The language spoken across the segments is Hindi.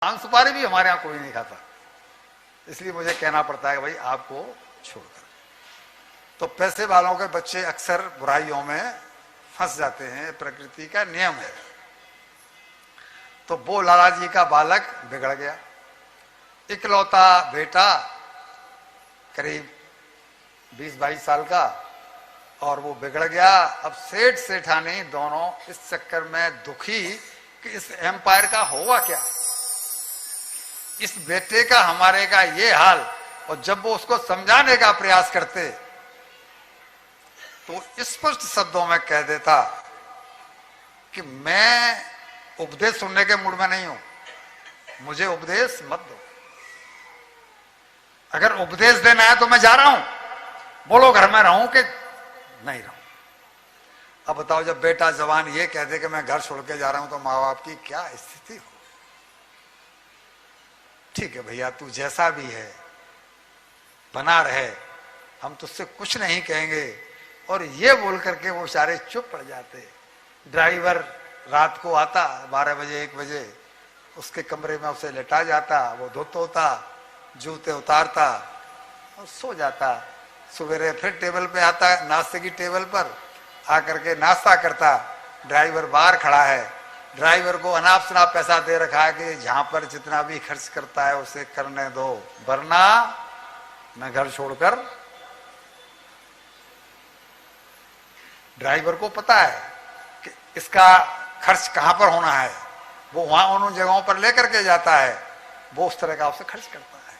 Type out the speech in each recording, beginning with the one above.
पान सुपारी भी हमारे यहाँ कोई नहीं खाता, इसलिए मुझे कहना पड़ता है कि भाई आपको छोड़कर। तो पैसे वालों के बच्चे अक्सर बुराइयों में फंस जाते हैं, प्रकृति का नियम है। तो वो लाला जी का बालक बिगड़ गया, इकलौता बेटा करीब 20-22 साल का, और वो बिगड़ गया। अब सेठ सेठानी दोनों इस चक्कर में दुखी कि इस एम्पायर का होगा क्या, इस बेटे का हमारे का ये हाल। और जब वो उसको समझाने का प्रयास करते तो स्पष्ट शब्दों में कह देता कि मैं उपदेश सुनने के मूड में नहीं हूं, मुझे उपदेश मत दो। अगर उपदेश देना है तो मैं जा रहा हूं, बोलो घर में रहूं कि नहीं रहूं। अब बताओ, जब बेटा जवान ये कह दे कि मैं घर छोड़ के जा रहा हूं तो माँ बाप की क्या स्थिति हो। ठीक है भैया, तू जैसा भी है बना रहे, हम तुझसे कुछ नहीं कहेंगे। और ये बोल करके वो सारे चुप पड़ जाते। ड्राइवर रात को आता 12 बजे 1 बजे, उसके कमरे में उसे लेटा जाता, वो धोता, जूते उतारता और सो जाता। सवेरे फिर टेबल पे आता, नाश्ते की टेबल पर आकर के नाश्ता करता। ड्राइवर बाहर खड़ा है, ड्राइवर को अनाप शनाप पैसा दे रखा है कि जहां पर जितना भी खर्च करता है उसे करने दो, वरना मैं घर छोड़कर। ड्राइवर को पता है कि इसका खर्च कहां पर होना है, वो वहां उन जगहों पर लेकर के जाता है, वो उस तरह का उसे खर्च करता है।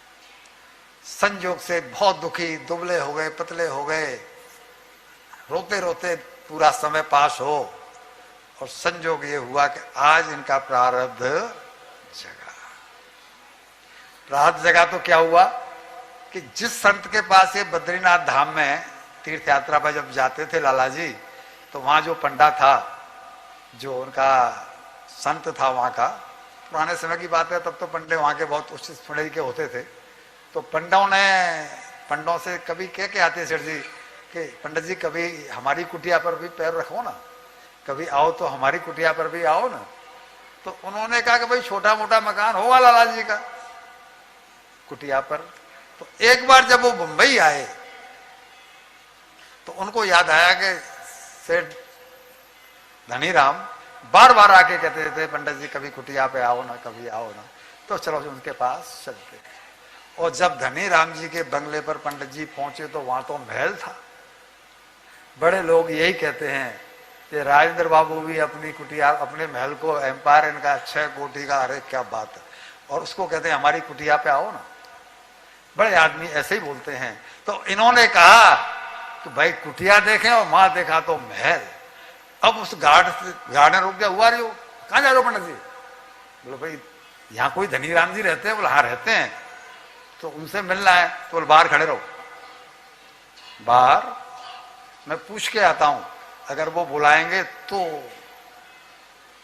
संजोग से बहुत दुखी, दुबले हो गए, पतले हो गए, रोते रोते पूरा समय पास हो। और संजोग ये हुआ कि आज इनका प्रारब्ध जगा। प्रारब्ध जगा तो क्या हुआ कि जिस संत के पास ये बद्रीनाथ धाम में तीर्थ यात्रा पर जब जाते थे लाला जी, तो वहां जो पंडा था, जो उनका संत था वहां का, पुराने समय की बात है, तब तो पंडे वहां के बहुत उच्च श्रेणी के होते थे। तो पंडों से कभी कह आते सेठ जी कि पंडित जी कभी हमारी कुटिया पर भी पैर रखो ना, कभी आओ तो हमारी कुटिया पर भी आओ ना। तो उन्होंने कहा कि भाई छोटा मोटा मकान होगा लाला जी का कुटिया पर। तो एक बार जब वो मुंबई आए तो उनको याद आया कि सेठ धनीराम बार बार आके कहते थे पंडित जी कभी कुटिया पे आओ ना, कभी आओ ना। तो चलो उनके पास चलते। और जब धनीराम जी के बंगले पर पंडित जी पहुंचे तो वहां तो महल था। बड़े लोग यही कहते हैं कि राजेंद्र बाबू भी अपनी कुटिया, अपने महल को एम्पायर इनका 6 कोटी का, अरे क्या बात है। और उसको कहते हैं हमारी कुटिया पे आओ ना। बड़े आदमी ऐसे ही बोलते हैं। तो इन्होंने कहा कि भाई कुटिया देखें, और वहां देखा तो महल। अब उस गार्डन रुक गया, हुआ रही हो, कहां जा रहे हो पंडित जी? बोलो भाई यहाँ कोई धनीराम जी रहते हैं? बोले हाँ रहते हैं। तो उनसे मिलना है? तो बोले बाहर खड़े रहो, बाहर मैं पूछ के आता हूं, अगर वो बुलाएंगे तो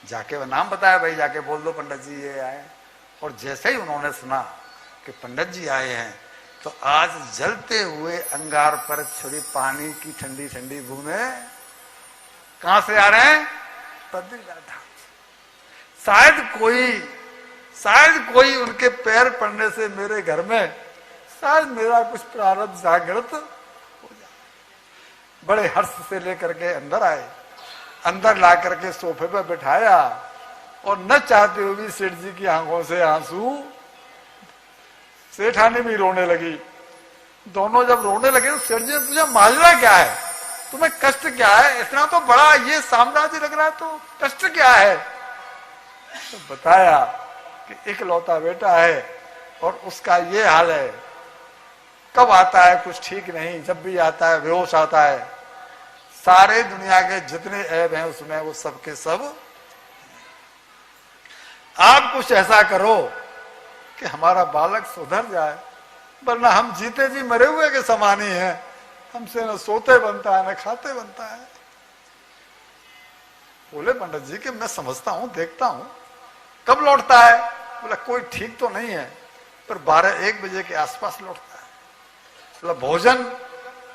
जाके वो नाम बताया, भाई जाके बोल दो पंडित जी ये आए। और जैसे ही उन्होंने सुना कि पंडित जी आए हैं, तो आज जलते हुए अंगार पर छुरी पानी की ठंडी ठंडी बूंदें कहां से आ रहे हैं? बद्रीनाथ धाम। शायद कोई उनके पैर पड़ने से मेरे घर में शायद मेरा कुछ प्रारब्ध जागृत हो जाए। बड़े हर्ष से लेकर के अंदर आए, अंदर ला करके सोफे पर बिठाया, और न चाहते हुए भी सेठ जी की आंखों से आंसू, सेठानी भी रोने लगी। दोनों जब रोने लगे तो सेठ जी ने पूछा माजरा क्या है, तुम्हें कष्ट क्या है? इतना तो बड़ा ये साम्राज्य लग रहा है, तो कष्ट क्या है? तो बताया कि इकलौता बेटा है और उसका ये हाल है, कब आता है कुछ ठीक नहीं, जब भी आता है बेहोश आता है। सारे दुनिया के जितने ऐब हैं उसमें वो सब के सब। आप कुछ ऐसा करो कि हमारा बालक सुधर जाए, वरना हम जीते जी मरे हुए के समान ही हैं। हमसे न सोते बनता है न खाते बनता है। बोले पंडित जी कि मैं समझता हूं, देखता हूं कब लौटता है। बोला कोई ठीक तो नहीं है, पर 12-1 बजे के आसपास लौटता है। बोला भोजन,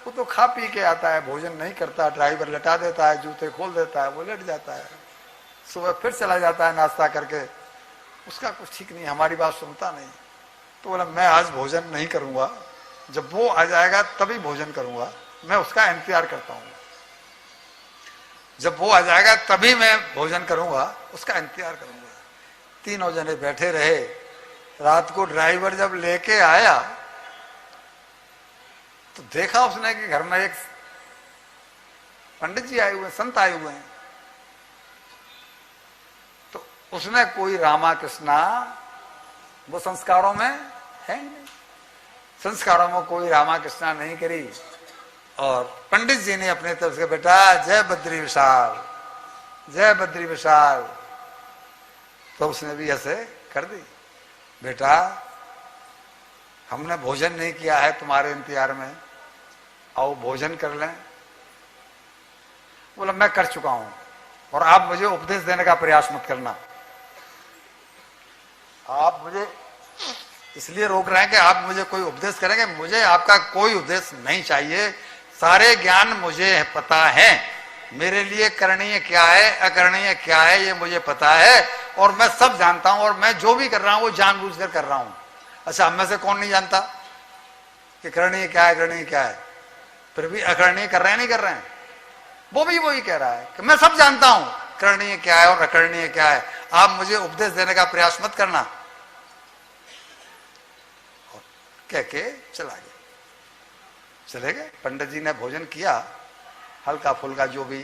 वो तो खा पी के आता है, भोजन नहीं करता, ड्राइवर लटा देता है, जूते खोल देता है, वो लेट जाता है। सुबह फिर चला जाता है नाश्ता करके, उसका कुछ ठीक नहीं, हमारी बात सुनता नहीं। तो बोला मैं आज भोजन नहीं करूंगा, जब वो आ जाएगा तभी भोजन करूंगा, मैं उसका इंतजार करता हूं। जब वो आ जाएगा तभी मैं भोजन करूंगा, उसका इंतजार करूंगा। तीनों जने बैठे रहे। रात को ड्राइवर जब लेके आया तो देखा उसने कि घर में एक पंडित जी आए हुए हैं, संत आए हुए हैं। तो उसने कोई रामा कृष्णा वो संस्कारों में है ही नहीं, संस्कारों में कोई रामा कृष्णा नहीं करी। और पंडित जी ने अपने तरफ से बेटा जय बद्री विशाल, जय बद्री विशाल, तो उसने भी ऐसे कर दी। बेटा हमने भोजन नहीं किया है तुम्हारे इंतजार में, आओ भोजन कर लें। बोला मैं कर चुका हूं और आप मुझे उपदेश देने का प्रयास मत करना। आप मुझे इसलिए रोक रहे हैं कि आप मुझे कोई उपदेश करेंगे, मुझे आपका कोई उपदेश नहीं चाहिए। सारे ज्ञान मुझे पता है, मेरे लिए करणीय क्या है अकरणीय क्या है ये मुझे पता है, और मैं सब जानता हूं, और मैं जो भी कर रहा हूं वो जानबूझकर कर रहा हूं। अच्छा हम में से कौन नहीं जानता कि करणीय क्या है अकरणीय क्या है, फिर भी अकरणीय कर रहे हैं नहीं कर रहे हैं। वो भी वही कह रहा है कि मैं सब जानता हूं, करणीय क्या है और अकरणीय क्या है, आप मुझे उपदेश देने का प्रयास मत करना। और कह के चला गया। चले गए, पंडित जी ने भोजन किया, हल्का फुल्का जो भी,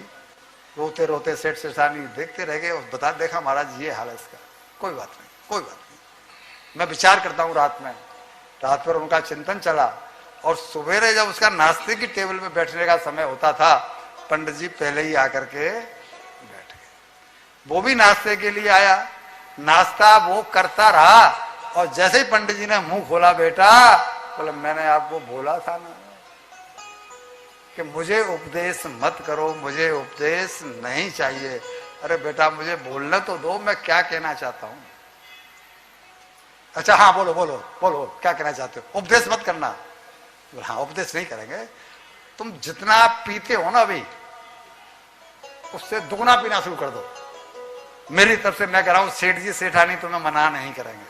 रोते रोते सेठ सेठानी देखते रह गए। बता देखा महाराज ये हाल है इसका, कोई बात नहीं कोई बात नहीं। मैं विचार करता हूँ रात में, रात भर उनका चिंतन चला, और सवेरे जब उसका नाश्ते की टेबल पे बैठने का समय होता था, पंडित जी पहले ही आकर के बैठ गए। वो भी नाश्ते के लिए आया, नाश्ता वो करता रहा, और जैसे ही पंडित जी ने मुंह खोला बेटा, बोले मैंने आपको बोला था ना कि मुझे उपदेश मत करो, मुझे उपदेश नहीं चाहिए। अरे बेटा मुझे बोलने तो दो, मैं क्या कहना चाहता हूं। अच्छा हाँ बोलो बोलो बोलो क्या कहना चाहते हो, उपदेश मत करना। हाँ उपदेश नहीं करेंगे, तुम जितना पीते हो ना अभी उससे दुगना पीना शुरू कर दो। मेरी तरफ से मैं कह रहा हूं, सेठ जी सेठानी तुम्हें मना नहीं करेंगे।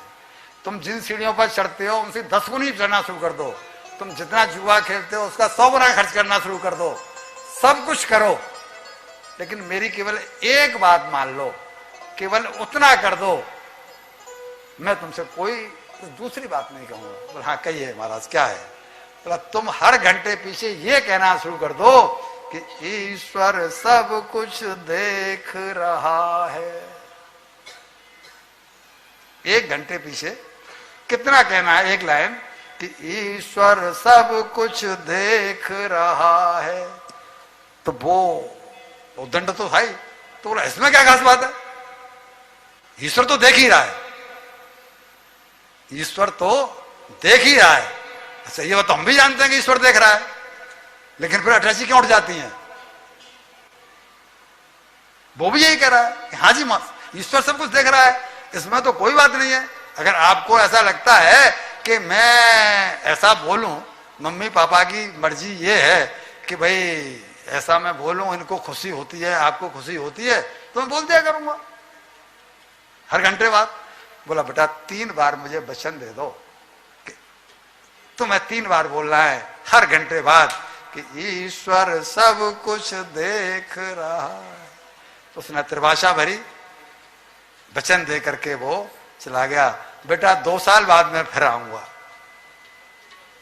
तुम जिन सीढ़ियों पर चढ़ते हो उनसे 10 गुनी चढ़ना शुरू कर दो। तुम जितना जुआ खेलते हो उसका 100 गुना खर्च करना शुरू कर दो। सब कुछ करो, लेकिन मेरी केवल एक बात मान लो, केवल उतना कर दो, मैं तुमसे कोई दूसरी बात नहीं कहूंगा। बोला हाँ कहिए महाराज क्या है। बोला तुम हर घंटे पीछे ये कहना शुरू कर दो कि ईश्वर सब कुछ देख रहा है। एक घंटे पीछे कितना कहना है, एक लाइन कि ईश्वर सब कुछ देख रहा है। तो वो दंड तो भाई, तो बोला इसमें क्या खास बात है, ईश्वर तो देख ही रहा है, ईश्वर तो देख ही रहा है। अच्छा ये बात हम भी जानते हैं कि ईश्वर देख रहा है, लेकिन फिर अटैची क्यों उठ जाती है। वो भी यही कह रहा है कि हाँ जी ईश्वर सब कुछ देख रहा है, इसमें तो कोई बात नहीं है। अगर आपको ऐसा लगता है कि मैं ऐसा बोलूं, मम्मी पापा की मर्जी ये है कि भाई ऐसा मैं बोलूं, इनको खुशी होती है आपको खुशी होती है, तो मैं बोल दिया करूंगा हर घंटे बाद। बोला बेटा 3 बार मुझे वचन दे दो कि तुम्हें 3 बार बोलना है हर घंटे बाद कि ईश्वर सब कुछ देख रहा है। तो उसने त्रिभाषा भरी, वचन दे करके वो चला गया। बेटा 2 साल बाद मैं फिर आऊंगा,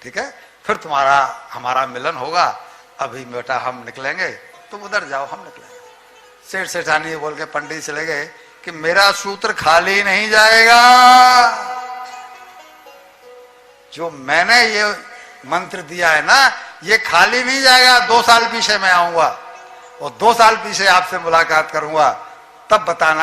ठीक है, फिर तुम्हारा हमारा मिलन होगा। अभी बेटा हम निकलेंगे, तुम उधर जाओ हम निकलेंगे। सेठ सेठानी बोल के पंडित चले गए कि मेरा सूत्र खाली नहीं जाएगा, जो मैंने ये मंत्र दिया है ना ये खाली नहीं जाएगा। 2 साल पीछे मैं आऊंगा और 2 साल पीछे आपसे मुलाकात करूंगा, तब बताना